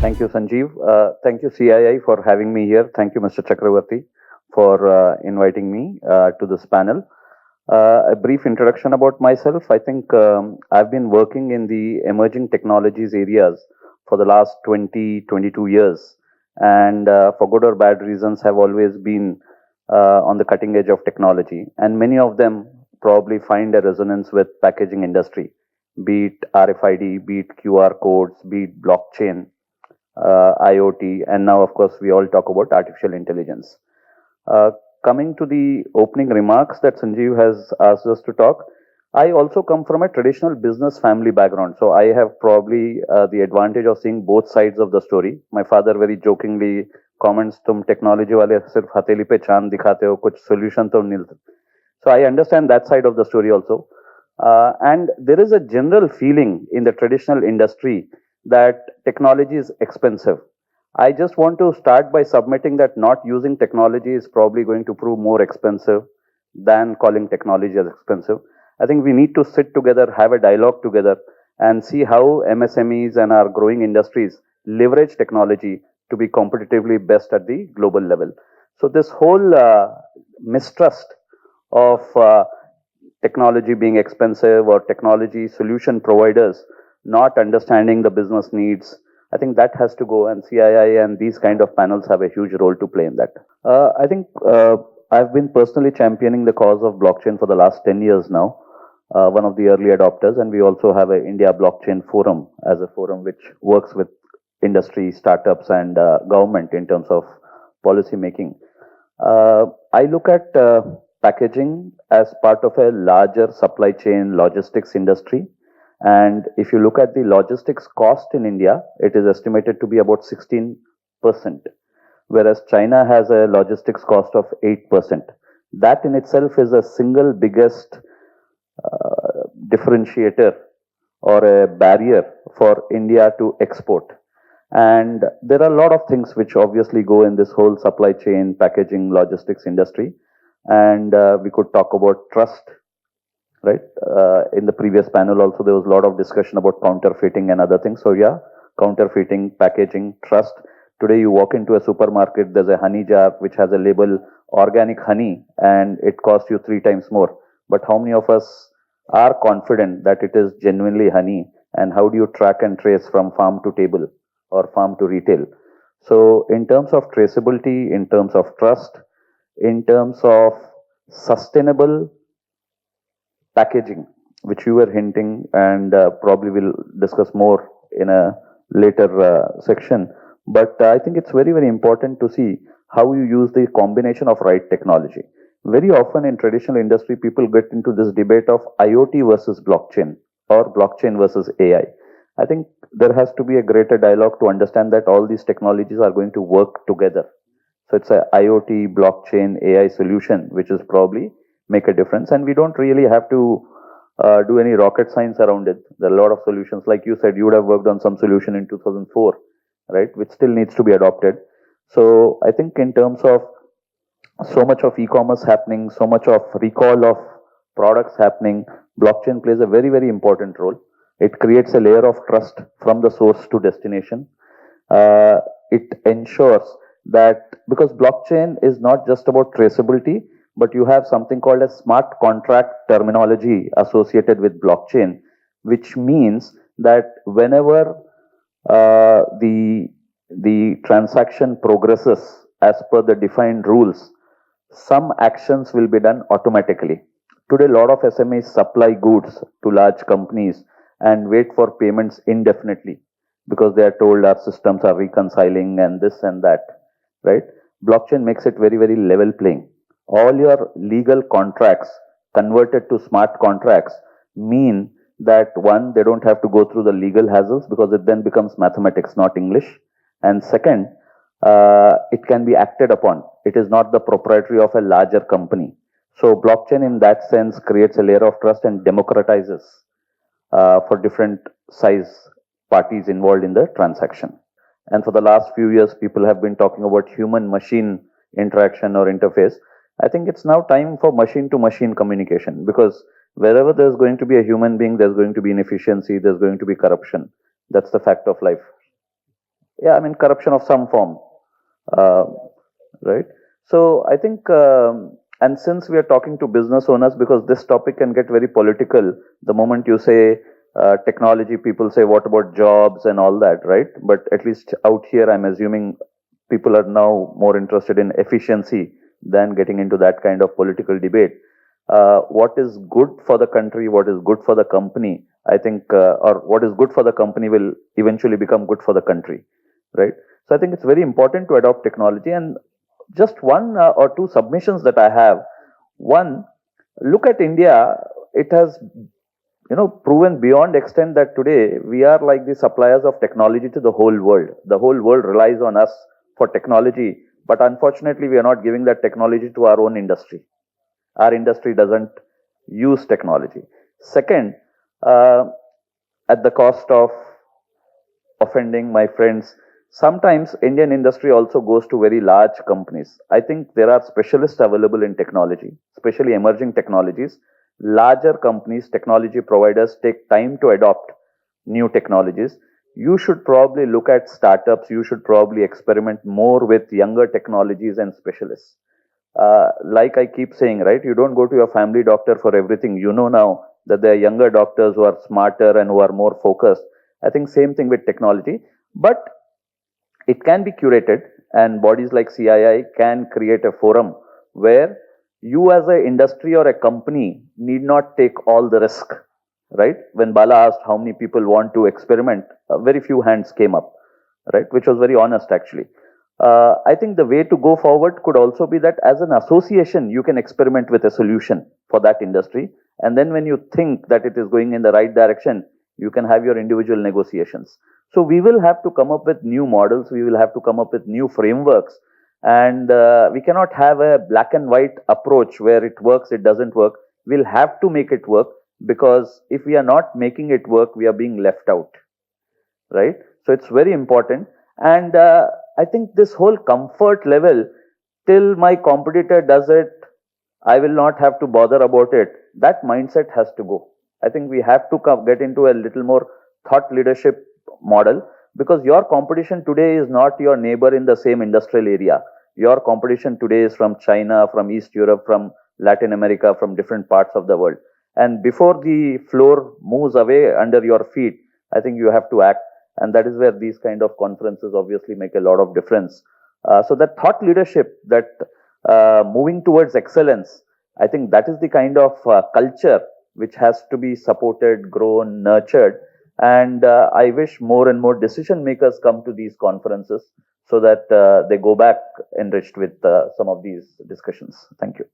Thank you, Sanjeev. Thank you, CII, for having me here. Thank you, Mr. Chakravarthi, for inviting me to this panel. A brief introduction about myself. I think I've been working in the emerging technologies areas for the last 20, 22 years. And for good or bad reasons, have always been on the cutting edge of technology. And many of them probably find a resonance with packaging industry, be it RFID, be it QR codes, be it blockchain, IoT, and now, of course, we all talk about artificial intelligence. Uh, Coming to the opening remarks that Sanjeev has asked us to talk, I also come from a traditional business family background, so I have probably the advantage of seeing both sides of the story. My father very jokingly comments, "तुम technology वाले सिर्फ हथेली पे चांद दिखाते हो, कुछ solution तो नहीं." So I understand that side of the story also. And there is a general feeling in the traditional industry that technology is expensive. I just want to start by submitting that not using technology is probably going to prove more expensive than calling technology as expensive. I think we need to sit together, have a dialogue together, and see how MSMEs and our growing industries leverage technology to be competitively best at the global level. So, this whole mistrust of technology being expensive or technology solution providers not understanding the business needs, I think that has to go, and CII and these kind of panels have a huge role to play in that. I think I've been personally championing the cause of blockchain for the last 10 years now, one of the early adopters, and we also have a India Blockchain Forum as a forum which works with industry, startups, and government in terms of policy making. I look at packaging as part of a larger supply chain logistics industry. And if you look at the logistics cost in India, it is estimated to be about 16%, whereas China has a logistics cost of 8%. That in itself is a single biggest differentiator or a barrier for India to export. And there are a lot of things which obviously go in this whole supply chain, packaging, logistics industry. And we could talk about trust, right? In the previous panel also, there was a lot of discussion about counterfeiting and other things. So yeah, counterfeiting, packaging, trust. Today you walk into a supermarket, there's a honey jar which has a label organic honey and it costs you 3 times more. But how many of us are confident that it is genuinely honey, and how do you track and trace from farm to table or farm to retail? So in terms of traceability, in terms of trust, in terms of sustainable packaging, which you were hinting, and probably we'll discuss more in a later section. But I think it's very, very important to see how you use the combination of right technology. Very often in traditional industry, people get into this debate of IoT versus blockchain or blockchain versus AI. I think there has to be a greater dialogue to understand that all these technologies are going to work together. So it's a IoT, blockchain, AI solution, which is probably make a difference. And we don't really have to do any rocket science around it. There are a lot of solutions. Like you said, you would have worked on some solution in 2004, right, which still needs to be adopted. So I think in terms of so much of e-commerce happening, so much of recall of products happening, blockchain plays a very, very important role. It creates a layer of trust from the source to destination. It ensures that, because blockchain is not just about traceability, but you have something called a smart contract terminology associated with blockchain, which means that whenever the transaction progresses as per the defined rules, some actions will be done automatically. Today, a lot of SMEs supply goods to large companies and wait for payments indefinitely because they are told our systems are reconciling and this and that, right? Blockchain makes it very, very level playing. All your legal contracts converted to smart contracts mean that, one, they don't have to go through the legal hassles because it then becomes mathematics, not English. And second, it can be acted upon. It is not the proprietary of a larger company. So blockchain in that sense creates a layer of trust and democratizes for different size parties involved in the transaction. And for the last few years, people have been talking about human-machine interaction or interface. I think it's now time for machine-to-machine communication, because wherever there's going to be a human being, there's going to be inefficiency, there's going to be corruption. That's the fact of life. yeah, I mean corruption of some form, uh, right? So I think, and since we are talking to business owners, because this topic can get very political the moment you say technology, people say what about jobs and all that, right? But at least out here, I'm assuming people are now more interested in efficiency than getting into that kind of political debate. What is good for the country, what is good for the company, I think, or what is good for the company will eventually become good for the country, right? So I think it's very important to adopt technology. And just one or two submissions that I have. One, look at India. It has, proven beyond extent that today we are like the suppliers of technology to the whole world. The whole world relies on us for technology, but unfortunately, we are not giving that technology to our own industry. Our industry doesn't use technology. Second, uh, at the cost of offending my friends, sometimes Indian industry also goes to very large companies. I think there are specialists available in technology, especially emerging technologies. Larger companies, technology providers take time to adopt new technologies. You should probably look at startups. You should probably experiment more with younger technologies and specialists. Like I keep saying, right? You don't go to your family doctor for everything. You know now that there are younger doctors who are smarter and who are more focused. I think same thing with technology, but it can be curated, and bodies like CII can create a forum where you as an industry or a company need not take all the risk, right? When Bala asked how many people want to experiment, very few hands came up, right? Which was very honest actually. I think the way to go forward could also be that as an association, you can experiment with a solution for that industry. And then when you think that it is going in the right direction, you can have your individual negotiations. So we will have to come up with new models. We will have to come up with new frameworks. And we cannot have a black and white approach where it works, it doesn't work. We'll have to make it work, because if we are not making it work, we are being left out, right? So it's very important. And I think this whole comfort level, till my competitor does it, I will not have to bother about it. That mindset has to go. I think we have to get into a little more thought leadership model, because your competition today is not your neighbor in the same industrial area. Your competition today is from China, from East Europe, from Latin America, from different parts of the world. And before the floor moves away under your feet, I think you have to act. And that is where these kind of conferences obviously make a lot of difference. So that thought leadership, that moving towards excellence, I think that is the kind of culture which has to be supported, grown, nurtured. And I wish more and more decision makers come to these conferences so that they go back enriched with some of these discussions. Thank you.